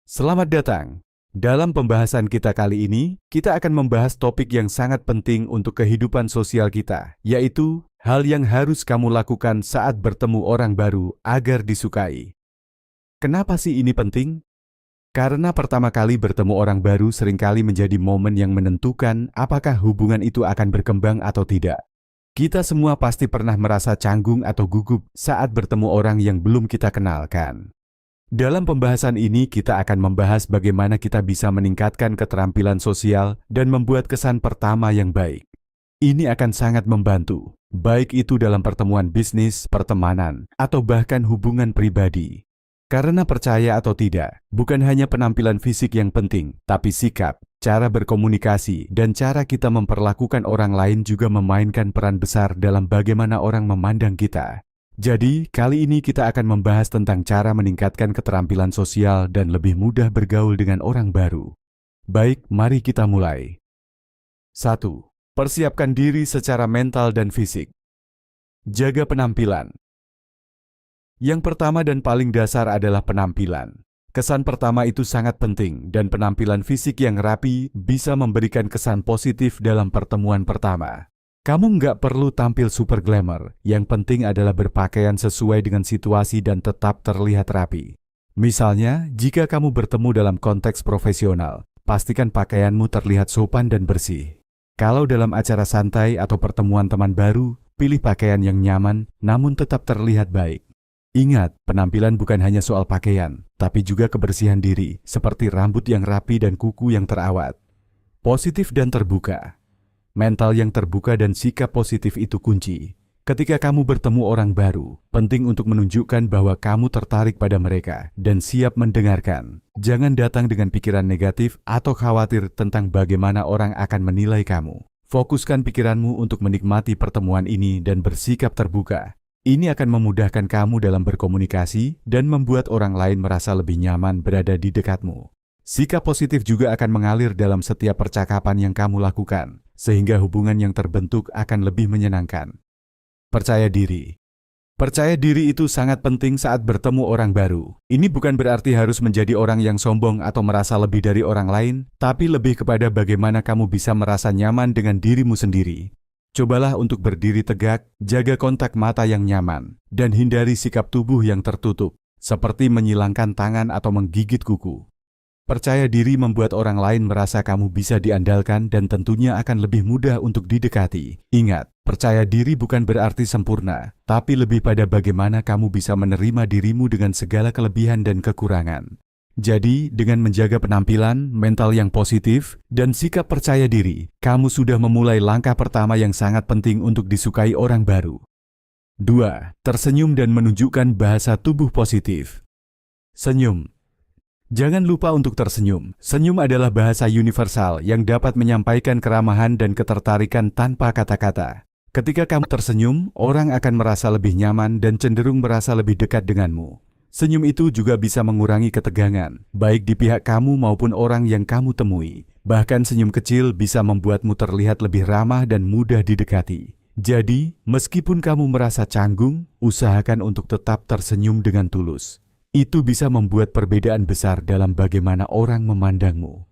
Selamat datang. Dalam pembahasan kita kali ini, kita akan membahas topik yang sangat penting untuk kehidupan sosial kita, yaitu hal yang harus kamu lakukan saat bertemu orang baru agar disukai. Kenapa sih ini penting? Karena pertama kali bertemu orang baru seringkali menjadi momen yang menentukan apakah hubungan itu akan berkembang atau tidak. Kita semua pasti pernah merasa canggung atau gugup saat bertemu orang yang belum kita kenalkan. Dalam pembahasan ini kita akan membahas bagaimana kita bisa meningkatkan keterampilan sosial dan membuat kesan pertama yang baik. Ini akan sangat membantu, baik itu dalam pertemuan bisnis, pertemanan, atau bahkan hubungan pribadi. Karena percaya atau tidak, bukan hanya penampilan fisik yang penting, tapi sikap, cara berkomunikasi, dan cara kita memperlakukan orang lain juga memainkan peran besar dalam bagaimana orang memandang kita. Jadi, kali ini kita akan membahas tentang cara meningkatkan keterampilan sosial dan lebih mudah bergaul dengan orang baru. Baik, mari kita mulai. 1. Persiapkan diri secara mental dan fisik. Jaga penampilan. Yang pertama dan paling dasar adalah penampilan. Kesan pertama itu sangat penting dan penampilan fisik yang rapi bisa memberikan kesan positif dalam pertemuan pertama. Kamu nggak perlu tampil super glamour, yang penting adalah berpakaian sesuai dengan situasi dan tetap terlihat rapi. Misalnya, jika kamu bertemu dalam konteks profesional, pastikan pakaianmu terlihat sopan dan bersih. Kalau dalam acara santai atau pertemuan teman baru, pilih pakaian yang nyaman namun tetap terlihat baik. Ingat, penampilan bukan hanya soal pakaian, tapi juga kebersihan diri, seperti rambut yang rapi dan kuku yang terawat. Positif dan terbuka. Mental yang terbuka dan sikap positif itu kunci. Ketika kamu bertemu orang baru, penting untuk menunjukkan bahwa kamu tertarik pada mereka dan siap mendengarkan. Jangan datang dengan pikiran negatif atau khawatir tentang bagaimana orang akan menilai kamu. Fokuskan pikiranmu untuk menikmati pertemuan ini dan bersikap terbuka. Ini akan memudahkan kamu dalam berkomunikasi dan membuat orang lain merasa lebih nyaman berada di dekatmu. Sikap positif juga akan mengalir dalam setiap percakapan yang kamu lakukan, sehingga hubungan yang terbentuk akan lebih menyenangkan. Percaya diri. Percaya diri itu sangat penting saat bertemu orang baru. Ini bukan berarti harus menjadi orang yang sombong atau merasa lebih dari orang lain, tapi lebih kepada bagaimana kamu bisa merasa nyaman dengan dirimu sendiri. Cobalah untuk berdiri tegak, jaga kontak mata yang nyaman, dan hindari sikap tubuh yang tertutup, seperti menyilangkan tangan atau menggigit kuku. Percaya diri membuat orang lain merasa kamu bisa diandalkan dan tentunya akan lebih mudah untuk didekati. Ingat, percaya diri bukan berarti sempurna, tapi lebih pada bagaimana kamu bisa menerima dirimu dengan segala kelebihan dan kekurangan. Jadi, dengan menjaga penampilan, mental yang positif, dan sikap percaya diri, kamu sudah memulai langkah pertama yang sangat penting untuk disukai orang baru. 2. Tersenyum dan menunjukkan bahasa tubuh positif. Senyum. Jangan lupa untuk tersenyum. Senyum adalah bahasa universal yang dapat menyampaikan keramahan dan ketertarikan tanpa kata-kata. Ketika kamu tersenyum, orang akan merasa lebih nyaman dan cenderung merasa lebih dekat denganmu. Senyum itu juga bisa mengurangi ketegangan, baik di pihak kamu maupun orang yang kamu temui. Bahkan senyum kecil bisa membuatmu terlihat lebih ramah dan mudah didekati. Jadi, meskipun kamu merasa canggung, usahakan untuk tetap tersenyum dengan tulus. Itu bisa membuat perbedaan besar dalam bagaimana orang memandangmu.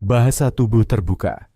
Bahasa tubuh terbuka.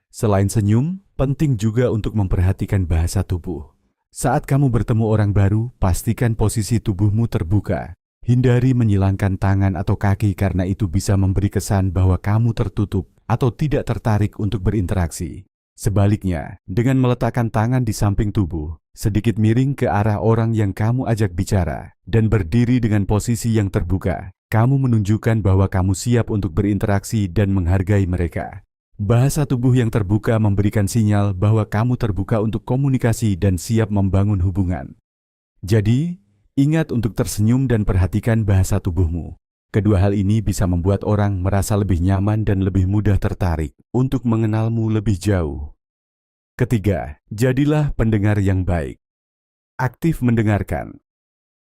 Selain senyum, penting juga untuk memperhatikan bahasa tubuh. Saat kamu bertemu orang baru, pastikan posisi tubuhmu terbuka. Hindari menyilangkan tangan atau kaki karena itu bisa memberi kesan bahwa kamu tertutup atau tidak tertarik untuk berinteraksi. Sebaliknya, dengan meletakkan tangan di samping tubuh, sedikit miring ke arah orang yang kamu ajak bicara, dan berdiri dengan posisi yang terbuka, kamu menunjukkan bahwa kamu siap untuk berinteraksi dan menghargai mereka. Bahasa tubuh yang terbuka memberikan sinyal bahwa kamu terbuka untuk komunikasi dan siap membangun hubungan. Jadi, ingat untuk tersenyum dan perhatikan bahasa tubuhmu. Kedua hal ini bisa membuat orang merasa lebih nyaman dan lebih mudah tertarik untuk mengenalmu lebih jauh. Ketiga, jadilah pendengar yang baik. Aktif mendengarkan.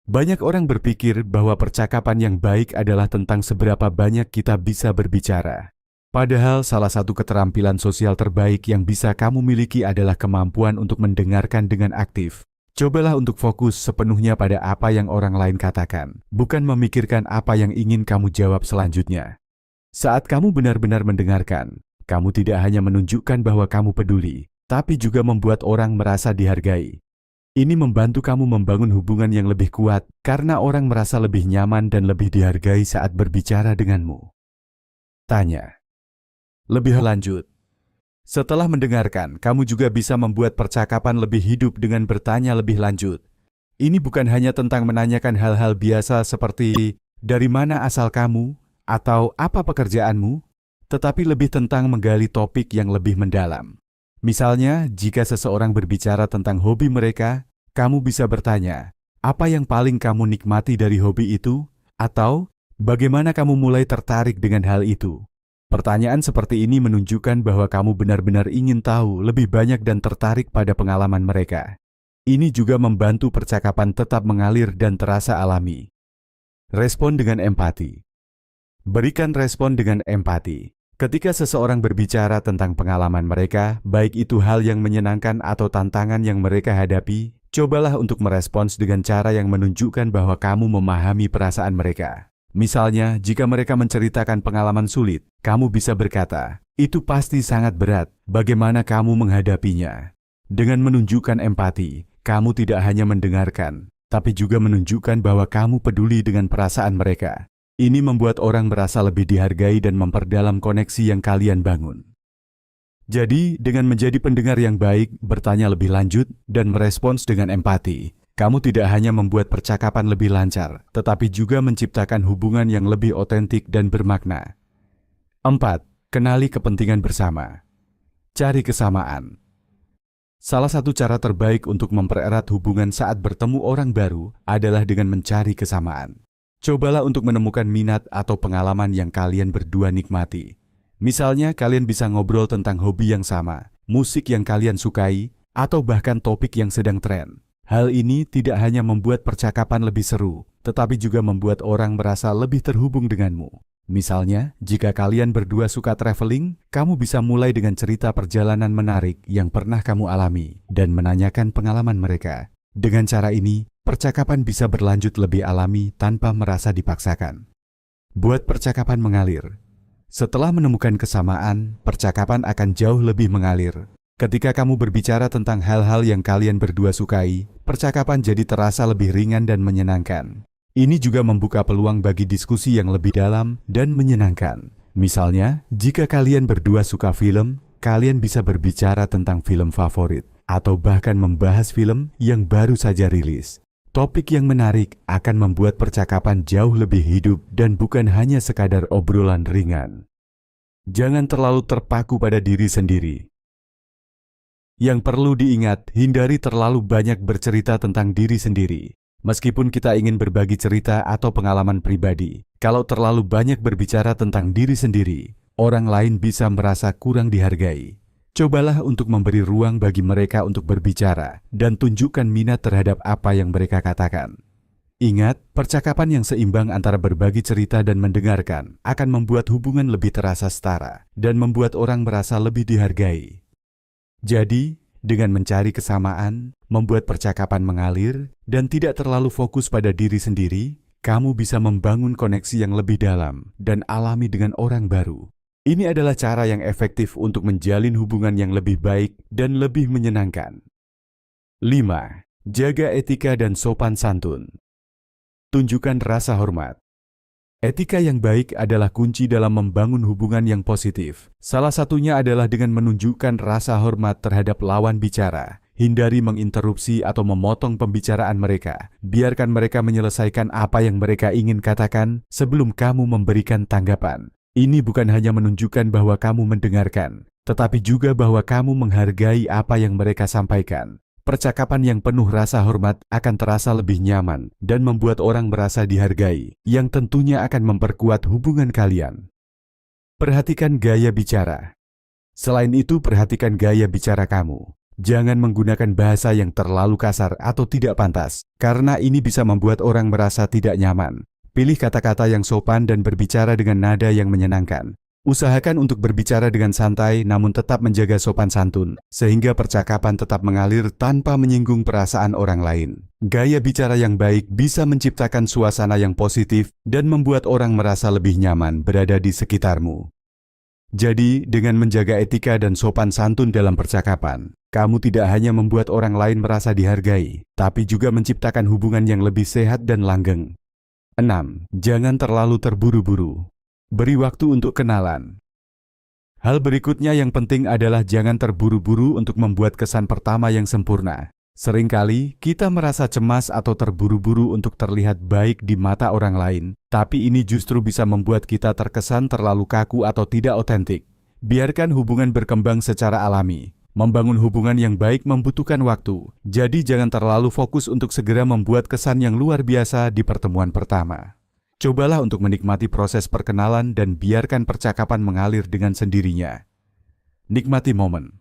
Banyak orang berpikir bahwa percakapan yang baik adalah tentang seberapa banyak kita bisa berbicara. Padahal salah satu keterampilan sosial terbaik yang bisa kamu miliki adalah kemampuan untuk mendengarkan dengan aktif. Cobalah untuk fokus sepenuhnya pada apa yang orang lain katakan, bukan memikirkan apa yang ingin kamu jawab selanjutnya. Saat kamu benar-benar mendengarkan, kamu tidak hanya menunjukkan bahwa kamu peduli, tapi juga membuat orang merasa dihargai. Ini membantu kamu membangun hubungan yang lebih kuat karena orang merasa lebih nyaman dan lebih dihargai saat berbicara denganmu. Tanya. Lebih lanjut. Setelah mendengarkan, kamu juga bisa membuat percakapan lebih hidup dengan bertanya lebih lanjut. Ini bukan hanya tentang menanyakan hal-hal biasa seperti dari mana asal kamu atau apa pekerjaanmu, tetapi lebih tentang menggali topik yang lebih mendalam. Misalnya, jika seseorang berbicara tentang hobi mereka, kamu bisa bertanya, apa yang paling kamu nikmati dari hobi itu? Atau, bagaimana kamu mulai tertarik dengan hal itu? Pertanyaan seperti ini menunjukkan bahwa kamu benar-benar ingin tahu lebih banyak dan tertarik pada pengalaman mereka. Ini juga membantu percakapan tetap mengalir dan terasa alami. Respon dengan empati. Berikan respon dengan empati. Ketika seseorang berbicara tentang pengalaman mereka, baik itu hal yang menyenangkan atau tantangan yang mereka hadapi, cobalah untuk merespons dengan cara yang menunjukkan bahwa kamu memahami perasaan mereka. Misalnya, jika mereka menceritakan pengalaman sulit, kamu bisa berkata, "Itu pasti sangat berat, bagaimana kamu menghadapinya?" Dengan menunjukkan empati, kamu tidak hanya mendengarkan, tapi juga menunjukkan bahwa kamu peduli dengan perasaan mereka. Ini membuat orang merasa lebih dihargai dan memperdalam koneksi yang kalian bangun. Jadi, dengan menjadi pendengar yang baik, bertanya lebih lanjut, dan merespons dengan empati, kamu tidak hanya membuat percakapan lebih lancar, tetapi juga menciptakan hubungan yang lebih otentik dan bermakna. 4. Kenali kepentingan bersama. Cari kesamaan. Salah satu cara terbaik untuk mempererat hubungan saat bertemu orang baru adalah dengan mencari kesamaan. Cobalah untuk menemukan minat atau pengalaman yang kalian berdua nikmati. Misalnya, kalian bisa ngobrol tentang hobi yang sama, musik yang kalian sukai, atau bahkan topik yang sedang tren. Hal ini tidak hanya membuat percakapan lebih seru, tetapi juga membuat orang merasa lebih terhubung denganmu. Misalnya, jika kalian berdua suka traveling, kamu bisa mulai dengan cerita perjalanan menarik yang pernah kamu alami dan menanyakan pengalaman mereka. Dengan cara ini, percakapan bisa berlanjut lebih alami tanpa merasa dipaksakan. Buat percakapan mengalir. Setelah menemukan kesamaan, percakapan akan jauh lebih mengalir. Ketika kamu berbicara tentang hal-hal yang kalian berdua sukai, percakapan jadi terasa lebih ringan dan menyenangkan. Ini juga membuka peluang bagi diskusi yang lebih dalam dan menyenangkan. Misalnya, jika kalian berdua suka film, kalian bisa berbicara tentang film favorit, atau bahkan membahas film yang baru saja rilis. Topik yang menarik akan membuat percakapan jauh lebih hidup dan bukan hanya sekadar obrolan ringan. Jangan terlalu terpaku pada diri sendiri. Yang perlu diingat, hindari terlalu banyak bercerita tentang diri sendiri. Meskipun kita ingin berbagi cerita atau pengalaman pribadi, kalau terlalu banyak berbicara tentang diri sendiri, orang lain bisa merasa kurang dihargai. Cobalah untuk memberi ruang bagi mereka untuk berbicara dan tunjukkan minat terhadap apa yang mereka katakan. Ingat, percakapan yang seimbang antara berbagi cerita dan mendengarkan akan membuat hubungan lebih terasa setara dan membuat orang merasa lebih dihargai. Jadi, dengan mencari kesamaan, membuat percakapan mengalir, dan tidak terlalu fokus pada diri sendiri, kamu bisa membangun koneksi yang lebih dalam dan alami dengan orang baru. Ini adalah cara yang efektif untuk menjalin hubungan yang lebih baik dan lebih menyenangkan. 5. Jaga etika dan sopan santun. Tunjukkan rasa hormat. Etika yang baik adalah kunci dalam membangun hubungan yang positif. Salah satunya adalah dengan menunjukkan rasa hormat terhadap lawan bicara. Hindari menginterupsi atau memotong pembicaraan mereka. Biarkan mereka menyelesaikan apa yang mereka ingin katakan sebelum kamu memberikan tanggapan. Ini bukan hanya menunjukkan bahwa kamu mendengarkan, tetapi juga bahwa kamu menghargai apa yang mereka sampaikan. Percakapan yang penuh rasa hormat akan terasa lebih nyaman dan membuat orang merasa dihargai, yang tentunya akan memperkuat hubungan kalian. Perhatikan gaya bicara. Selain itu, perhatikan gaya bicara kamu. Jangan menggunakan bahasa yang terlalu kasar atau tidak pantas, karena ini bisa membuat orang merasa tidak nyaman. Pilih kata-kata yang sopan dan berbicara dengan nada yang menyenangkan. Usahakan untuk berbicara dengan santai namun tetap menjaga sopan santun, sehingga percakapan tetap mengalir tanpa menyinggung perasaan orang lain. Gaya bicara yang baik bisa menciptakan suasana yang positif dan membuat orang merasa lebih nyaman berada di sekitarmu. Jadi, dengan menjaga etika dan sopan santun dalam percakapan, kamu tidak hanya membuat orang lain merasa dihargai, tapi juga menciptakan hubungan yang lebih sehat dan langgeng. 6. Jangan terlalu terburu-buru. Beri waktu untuk kenalan. Hal berikutnya yang penting adalah jangan terburu-buru untuk membuat kesan pertama yang sempurna. Seringkali kita merasa cemas atau terburu-buru untuk terlihat baik di mata orang lain, tapi ini justru bisa membuat kita terkesan terlalu kaku atau tidak otentik. Biarkan hubungan berkembang secara alami. Membangun hubungan yang baik membutuhkan waktu, jadi jangan terlalu fokus untuk segera membuat kesan yang luar biasa di pertemuan pertama. Cobalah untuk menikmati proses perkenalan dan biarkan percakapan mengalir dengan sendirinya. Nikmati momen.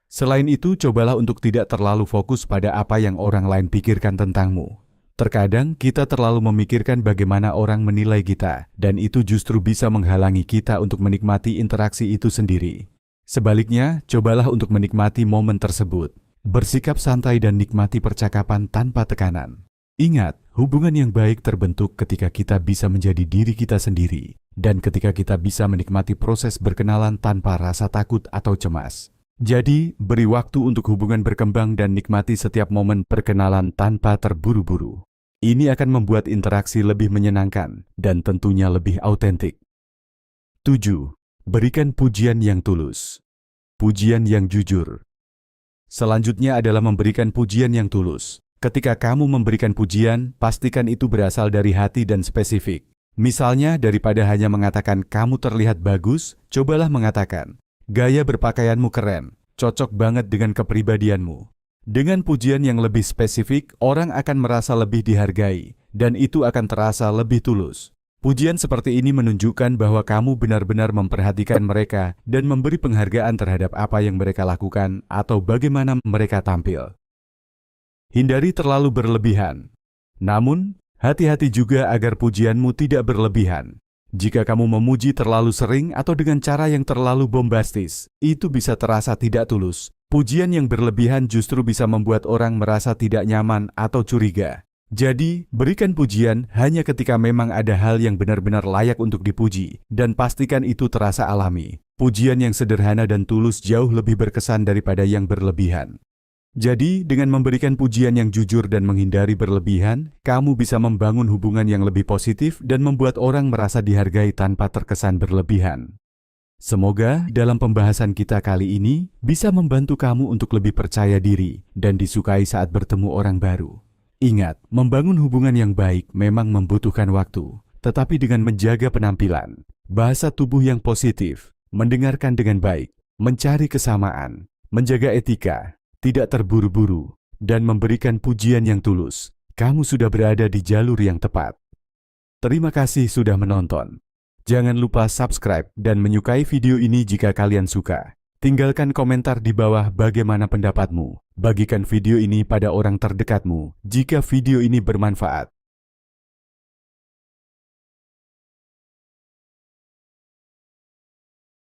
Selain itu, cobalah untuk tidak terlalu fokus pada apa yang orang lain pikirkan tentangmu. Terkadang kita terlalu memikirkan bagaimana orang menilai kita, dan itu justru bisa menghalangi kita untuk menikmati interaksi itu sendiri. Sebaliknya, cobalah untuk menikmati momen tersebut. Bersikap santai dan nikmati percakapan tanpa tekanan. Ingat, hubungan yang baik terbentuk ketika kita bisa menjadi diri kita sendiri, dan ketika kita bisa menikmati proses berkenalan tanpa rasa takut atau cemas. Jadi, beri waktu untuk hubungan berkembang dan nikmati setiap momen perkenalan tanpa terburu-buru. Ini akan membuat interaksi lebih menyenangkan dan tentunya lebih autentik. 7. Berikan pujian yang tulus. Pujian yang jujur. Selanjutnya adalah memberikan pujian yang tulus. Ketika kamu memberikan pujian, pastikan itu berasal dari hati dan spesifik. Misalnya, daripada hanya mengatakan kamu terlihat bagus, cobalah mengatakan, gaya berpakaianmu keren, cocok banget dengan kepribadianmu. Dengan pujian yang lebih spesifik, orang akan merasa lebih dihargai, dan itu akan terasa lebih tulus. Pujian seperti ini menunjukkan bahwa kamu benar-benar memperhatikan mereka dan memberi penghargaan terhadap apa yang mereka lakukan atau bagaimana mereka tampil. Hindari terlalu berlebihan. Namun, hati-hati juga agar pujianmu tidak berlebihan. Jika kamu memuji terlalu sering atau dengan cara yang terlalu bombastis, itu bisa terasa tidak tulus. Pujian yang berlebihan justru bisa membuat orang merasa tidak nyaman atau curiga. Jadi, berikan pujian hanya ketika memang ada hal yang benar-benar layak untuk dipuji, dan pastikan itu terasa alami. Pujian yang sederhana dan tulus jauh lebih berkesan daripada yang berlebihan. Jadi, dengan memberikan pujian yang jujur dan menghindari berlebihan, kamu bisa membangun hubungan yang lebih positif dan membuat orang merasa dihargai tanpa terkesan berlebihan. Semoga dalam pembahasan kita kali ini bisa membantu kamu untuk lebih percaya diri dan disukai saat bertemu orang baru. Ingat, membangun hubungan yang baik memang membutuhkan waktu, tetapi dengan menjaga penampilan, bahasa tubuh yang positif, mendengarkan dengan baik, mencari kesamaan, menjaga etika, tidak terburu-buru, dan memberikan pujian yang tulus, kamu sudah berada di jalur yang tepat. Terima kasih sudah menonton. Jangan lupa subscribe dan menyukai video ini jika kalian suka. Tinggalkan komentar di bawah bagaimana pendapatmu. Bagikan video ini pada orang terdekatmu jika video ini bermanfaat.